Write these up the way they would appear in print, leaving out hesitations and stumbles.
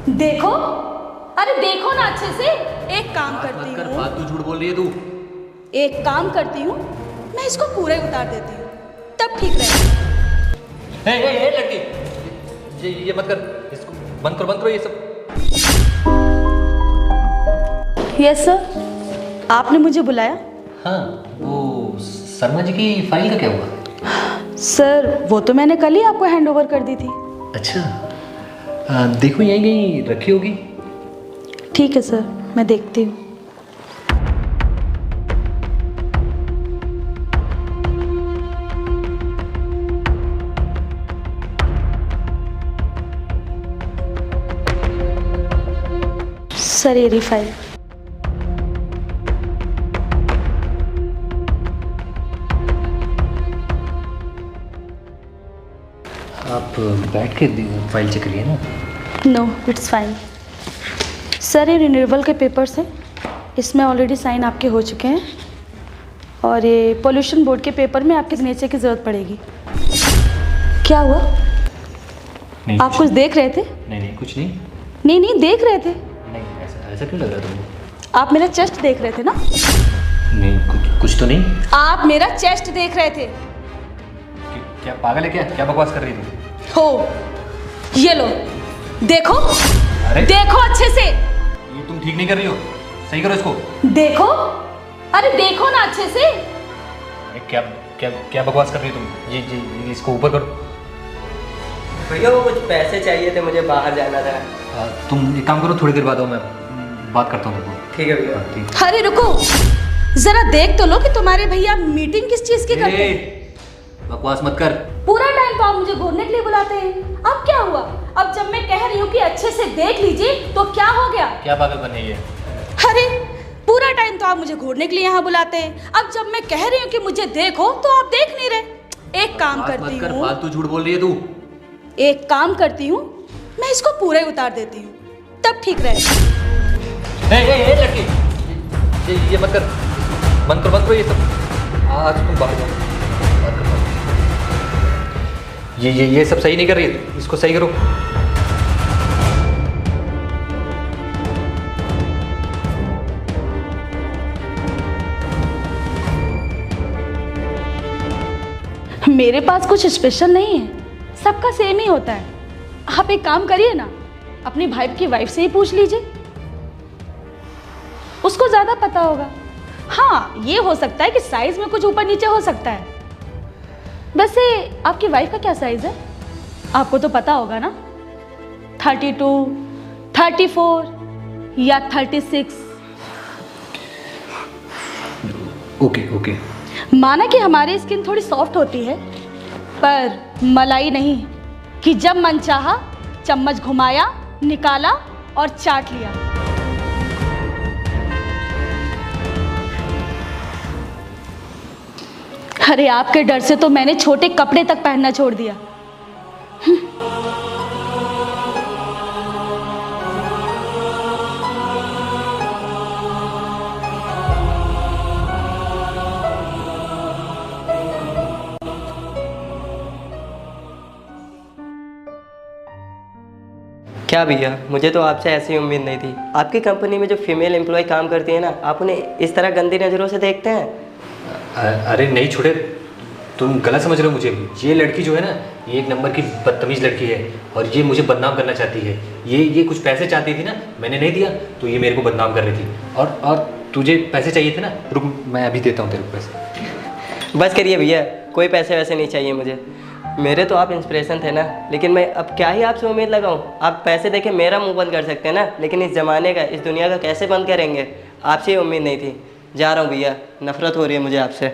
देखो, अरे देखो ना अच्छे से। एक काम करती हूँ, फालतू झूठ बोल रही है तू। एक काम करती हूँ, मैं इसको पूरा ही उतार देती हूँ, तब ठीक रहेगा। ए लड़की, ये मत कर, इसको बंद करो ये सब। यस सर, आपने मुझे बुलाया? हाँ, वो शर्मा जी की फाइल का क्या हुआ? सर वो तो मैंने कल ही आपको हैंड ओवर कर दी थी। अच्छा, देखो यहीं कहीं रखी होगी। ठीक है सर, मैं देखती हूँ। सर ये रही फाइल। आप बैठ के फाइल चेक करिए ना। No it's fine. सर ये रिन्यूएबल के पेपर्स हैं, इसमें ऑलरेडी साइन आपके हो चुके हैं, और ये पोल्यूशन बोर्ड के पेपर में आपके सिग्नेचर की ज़रूरत पड़ेगी। क्या हुआ? नहीं, आप कुछ देख रहे थे? नहीं कुछ नहीं। नहीं देख रहे थे। नहीं ऐसा क्यों लग रहा है तुमको? आप मेरा चेस्ट देख रहे थे ना? नहीं कुछ तो नहीं। आप मेरा चेस्ट देख रहे थे। क्या पागल है क्या बकवास कर रही थी? हो, ये लो देखो। अरे देखो अच्छे से। ये तुम ठीक नहीं कर रही हो, सही करो इसको। देखो, अरे देखो ना अच्छे से। क्या बकवास कर रही हो तुम? ये इसको ऊपर करो। भैया वो कुछ पैसे चाहिए थे, मुझे बाहर जाना था। तुम एक काम करो, थोड़ी देर बाद आओ, मैं बात करता हूँ तुमको। ठीक है भैया। ठीक। अरे रुको, जरा देख तो लो कि तुम्हारे भैया मीटिंग किस चीज की करते हैं। बकवास मत कर। पूरा टाइम तो आप मुझे घूरने के लिए बुलाते हैं, अब क्या हुआ? अब जब मैं कह रही हूँ कि अच्छे से देख लीजिए तो क्या हो गया? क्या पागल बन है ये? अरे पूरा टाइम तो आप मुझे घूरने के लिए यहाँ बुलाते हैं, अब जब मैं कह रही हूँ कि मुझे देखो तो आप देख नहीं रहे। एक काम करती हूँ, फालतू झूठ बोल रही है तू। एक काम करती हूँ, मैं इसको पूरा ही उतार देती हूँ, तब ठीक रहेगा। लड़की, ये मत कर, बंद करो ये सब। आज तुम बाहर जाओ। ये सब सही नहीं कर रही है, इसको सही करो। मेरे पास कुछ स्पेशल नहीं है, सबका सेम ही होता है। आप एक काम करिए ना, अपनी भाई की वाइफ से ही पूछ लीजिए, उसको ज्यादा पता होगा। हाँ ये हो सकता है कि साइज में कुछ ऊपर नीचे हो सकता है। वैसे आपकी वाइफ का क्या साइज है? आपको तो पता होगा ना, 32, 34 या 36। ओके। माना कि हमारी स्किन थोड़ी सॉफ्ट होती है, पर मलाई नहीं कि जब मन चाहा चम्मच घुमाया, निकाला और चाट लिया। अरे आपके डर से तो मैंने छोटे कपड़े तक पहनना छोड़ दिया। क्या भैया, मुझे तो आपसे ऐसी उम्मीद नहीं थी। आपकी कंपनी में जो फीमेल एम्प्लॉय काम करती है ना, आप उन्हें इस तरह गंदी नज़रों से देखते हैं? अरे नहीं छोड़े, तुम गलत समझ रहे हो मुझे। ये लड़की जो है ना, ये एक नंबर की बदतमीज़ लड़की है, और ये मुझे बदनाम करना चाहती है। ये कुछ पैसे चाहती थी ना, मैंने नहीं दिया तो ये मेरे को बदनाम कर रही थी। और तुझे पैसे चाहिए थे ना, रुक मैं अभी देता हूँ तेरे को पैसे। बस करिए भैया, कोई पैसे वैसे नहीं चाहिए मुझे। मेरे तो आप इंस्पिरेशन थे ना, लेकिन मैं अब क्या ही आपसे उम्मीद लगाऊं? आप पैसे देके मेरा मुंह बंद कर सकते हैं ना, लेकिन इस ज़माने का, इस दुनिया का कैसे बंद करेंगे? आपसे उम्मीद नहीं थी। जा रहा हूँ भैया, नफरत हो रही है मुझे आपसे।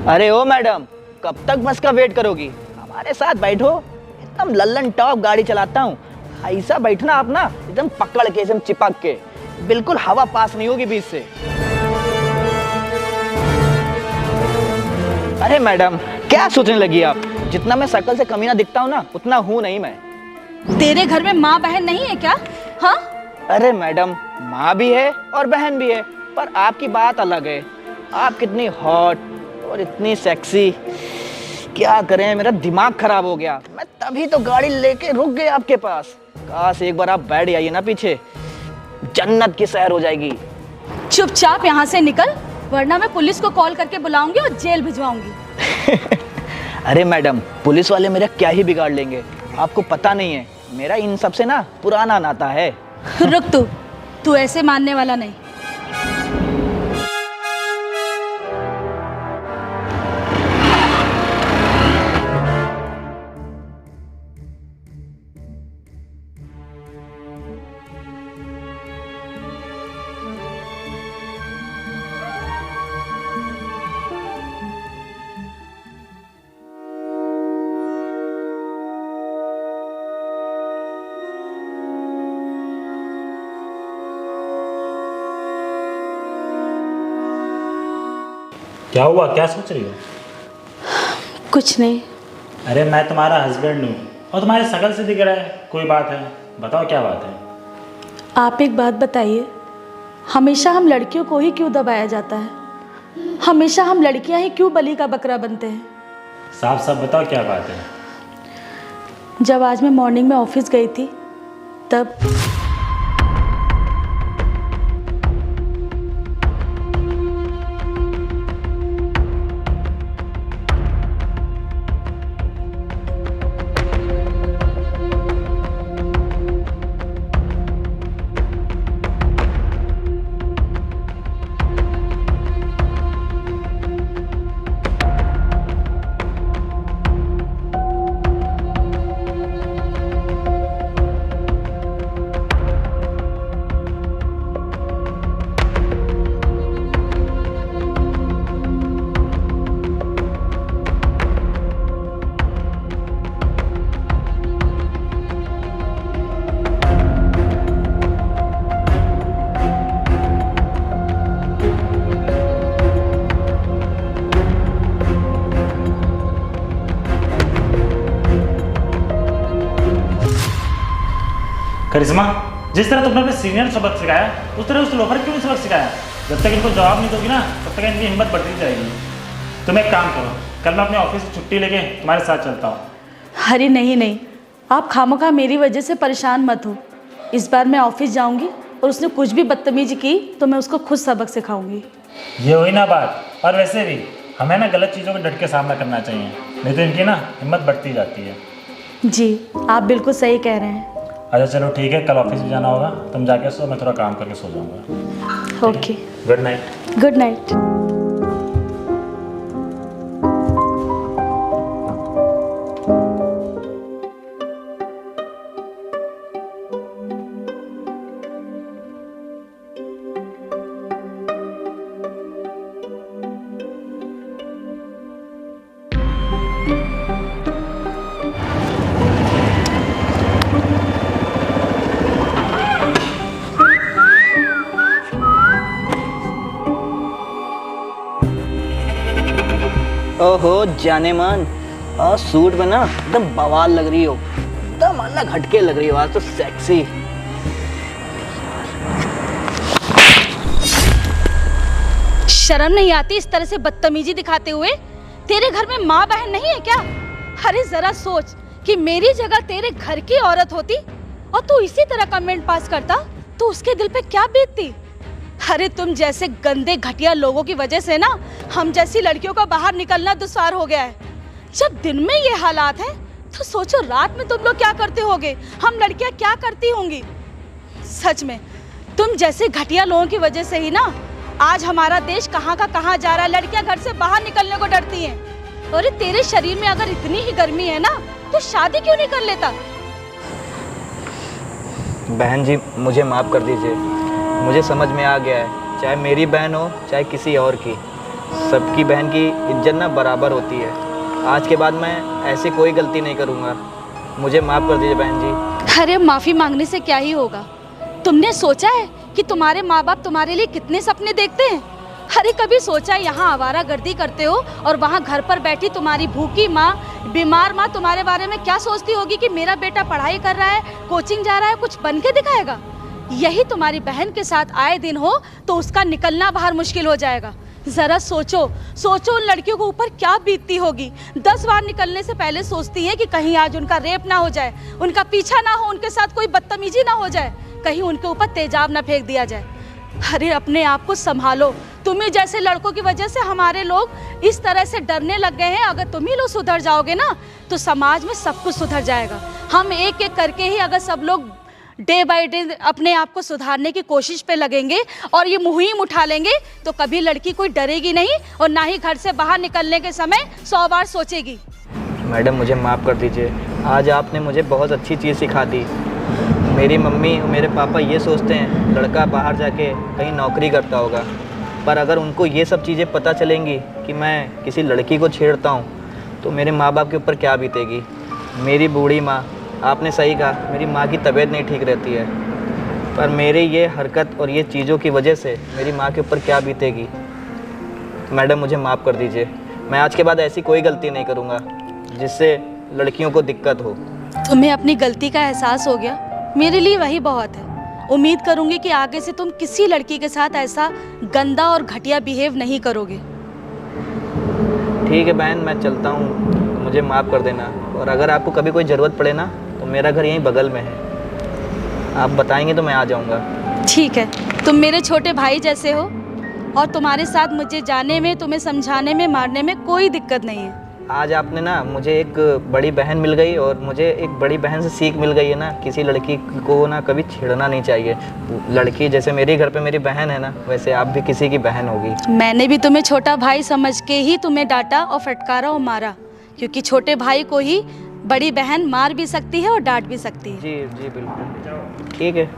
अरे ओ मैडम, कब तक बस का वेट करोगी? हमारे साथ बैठो, एकदम लल्लन टॉप गाड़ी चलाता हूँ। ऐसा बैठना आप ना एकदम पकड़ के, एकदम चिपक के, बिल्कुल हवा पास नहीं होगी बीच से। अरे मैडम, क्या सोचने लगी आप? जितना मैं शक्ल से कमीना दिखता हूँ ना, उतना हूँ नहीं मैं। तेरे घर में माँ बहन नहीं है क्या? हाँ? अरे मैडम, माँ भी है और बहन भी है, पर आपकी बात अलग है। आप कितनी हॉट और इतनी सेक्सी, क्या करें, मेरा दिमाग खराब हो गया। मैं तभी तो गाड़ी लेके रुक गया आपके पास। काश एक बार आप बैठ जाइए ना पीछे, जन्नत की सैर हो जाएगी। चुपचाप यहाँ से निकल, वरना मैं पुलिस को कॉल करके बुलाऊंगी और जेल भिजवाऊंगी। अरे मैडम, पुलिस वाले मेरा क्या ही बिगाड़ लेंगे, आपको पता नहीं है, मेरा इन सब से ना पुराना नाता है। रुक, तू ऐसे मानने वाला नहीं। क्या हुआ, क्या सोच रही हो? कुछ नहीं। अरे मैं तुम्हारा हस्बैंड हूँ और तुम्हारे शकल से दिख रहा है, कोई बात है? बताओ क्या बात है। आप एक बात बताइए, हमेशा हम लड़कियों को ही क्यों दबाया जाता है? हमेशा हम लड़कियां ही क्यों बलि का बकरा बनते हैं? साफ साफ बताओ क्या बात है। जब आज मैं मॉर्निंग में ऑफिस गई थी, तब करिश्मा, जिस तरह तुमने अपने सीनियर सबक सिखाया, उस तरह उस लोफर क्यों नहीं सबक सिखाया? जब तक इनको जवाब नहीं दोगी ना, तब तक इनकी हिम्मत बढ़ती जाएगी। तुम एक काम करो, कल मैं अपने ऑफिस से छुट्टी लेके तुम्हारे साथ चलता हूँ। अरे नहीं, आप खामखा मेरी वजह से परेशान मत हो। इस बार मैं ऑफिस जाऊंगी और उसने कुछ भी बदतमीजी की तो मैं उसको खुद सबक सिखाऊंगी। ये हुई ना बात। और वैसे भी हमें ना गलत चीज़ों का डट के सामना करना चाहिए, नहीं तो इनकी ना हिम्मत बढ़ती जाती है। जी, आप बिल्कुल सही कह रहे हैं। अच्छा चलो ठीक है, कल ऑफिस भी जाना होगा, तुम जाके सो, मैं थोड़ा काम करके सो जाऊँगा। Okay, good night. Good night. ओहो जाने मन, और सूट में ना एकदम बवाल लग रही हो, एकदम अलग हटके लग रही हो आज तो, सेक्सी। शर्म नहीं आती इस तरह से बदतमीजी दिखाते हुए? तेरे घर में माँ बहन नहीं है क्या? अरे जरा सोच कि मेरी जगह तेरे घर की औरत होती और तू इसी तरह कमेंट पास करता तो उसके दिल पे क्या बीतती? अरे तुम जैसे गंदे घटिया लोगों की वजह से ना हम जैसी लड़कियों का बाहर निकलना दुश्वार हो गया है। जब दिन में ये हालात है तो सोचो रात में तुम लोग क्या करते होगे, हम लड़कियां क्या करती होंगी। सच में तुम जैसे घटिया लोगों की वजह से ही ना आज हमारा देश कहाँ का कहाँ जा रहा है। लड़कियां घर से बाहर निकलने को डरती हैं। अरे तेरे शरीर में अगर इतनी ही गर्मी है ना तो शादी क्यों नहीं कर लेता? बहन जी मुझे माफ़ कर दीजिए, मुझे समझ में आ गया है, चाहे मेरी बहन हो चाहे किसी और की, सबकी बहन की इज्जत ना बराबर होती है। आज के बाद मैं ऐसी कोई गलती नहीं करूँगा, मुझे माफ़ कर दीजिए बहन जी। अरे माफ़ी मांगने से क्या ही होगा। तुमने सोचा है कि तुम्हारे माँ बाप तुम्हारे लिए कितने सपने देखते हैं? अरे कभी सोचा है यहाँ आवारागर्दी करते हो और वहाँ घर पर बैठी तुम्हारी भूखी माँ, बीमार माँ तुम्हारे बारे में क्या सोचती होगी कि मेरा बेटा पढ़ाई कर रहा है, कोचिंग जा रहा है, कुछ बन के दिखाएगा। यही तुम्हारी बहन के साथ आए दिन हो तो उसका निकलना बाहर मुश्किल हो जाएगा। ज़रा सोचो सोचो उन लड़कियों को ऊपर क्या बीतती होगी। 10 बार निकलने से पहले सोचती है कि कहीं आज उनका रेप ना हो जाए, उनका पीछा ना हो, उनके साथ कोई बदतमीजी ना हो जाए, कहीं उनके ऊपर तेजाब ना फेंक दिया जाए। अरे अपने आप को संभालो। तुम्ही जैसे लड़कों की वजह से हमारे लोग इस तरह से डरने लग गए हैं। अगर तुम ही लोग सुधर जाओगे ना तो समाज में सब कुछ सुधर जाएगा। हम एक एक करके ही अगर सब लोग डे बाय डे अपने आप को सुधारने की कोशिश पे लगेंगे और ये मुहिम उठा लेंगे तो कभी लड़की कोई डरेगी नहीं और ना ही घर से बाहर निकलने के समय 100 बार सोचेगी। मैडम मुझे माफ़ कर दीजिए, आज आपने मुझे बहुत अच्छी चीज़ सिखा दी। मेरी मम्मी और मेरे पापा ये सोचते हैं लड़का बाहर जाके कहीं नौकरी करता होगा, पर अगर उनको ये सब चीज़ें पता चलेंगी कि मैं किसी लड़की को छेड़ता हूँ तो मेरे माँ बाप के ऊपर क्या बीतेगी। मेरी बूढ़ी माँ, आपने सही कहा, मेरी माँ की तबीयत नहीं ठीक रहती है, पर मेरे ये हरकत और ये चीज़ों की वजह से मेरी माँ के ऊपर क्या बीतेगी। मैडम मुझे माफ़ कर दीजिए, मैं आज के बाद ऐसी कोई गलती नहीं करूँगा जिससे लड़कियों को दिक्कत हो। तुम्हें अपनी गलती का एहसास हो गया, मेरे लिए वही बहुत है। उम्मीद करूंगी कि आगे से तुम किसी लड़की के साथ ऐसा गंदा और घटिया बिहेव नहीं करोगे। ठीक है बहन, मैं चलता हूँ, तो मुझे माफ़ कर देना। और अगर आपको कभी कोई ज़रूरत पड़े ना तो मेरा घर यहीं बगल में है, आप बताएंगे तो मैं आ जाऊँगा। ठीक है, तुम मेरे छोटे भाई जैसे हो और तुम्हारे साथ मुझे जाने में, तुम्हें समझाने में, मारने में कोई दिक्कत नहीं है। आज आपने ना मुझे एक बड़ी बहन मिल गई और मुझे एक बड़ी बहन से सीख मिल गई है ना, किसी लड़की को ना कभी छेड़ना नहीं चाहिए। लड़की जैसे मेरे घर पे मेरी बहन है ना, वैसे आप भी किसी की बहन होगी। मैंने भी तुम्हें छोटा भाई समझ के ही तुम्हें डांटा और फटकारा और मारा, क्योंकि छोटे भाई को ही बड़ी बहन मार भी सकती है और डांट भी सकती है। जी जी बिल्कुल, ठीक है।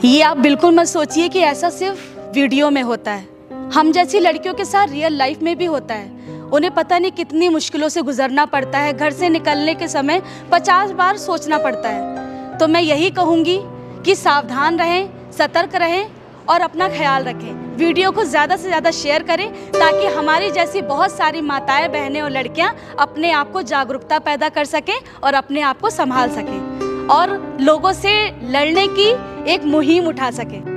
ये आप बिल्कुल मत सोचिए कि ऐसा सिर्फ वीडियो में होता है। हम जैसी लड़कियों के साथ रियल लाइफ में भी होता है। उन्हें पता नहीं कितनी मुश्किलों से गुजरना पड़ता है, घर से निकलने के समय 50 बार सोचना पड़ता है। तो मैं यही कहूँगी कि सावधान रहें, सतर्क रहें और अपना ख्याल रखें। वीडियो को ज़्यादा से ज़्यादा शेयर करें ताकि हमारी जैसी बहुत सारी माताएं, बहनें और लड़कियां अपने आप को जागरूकता पैदा कर सकें और अपने आप को संभाल सकें और लोगों से लड़ने की एक मुहिम उठा सकें।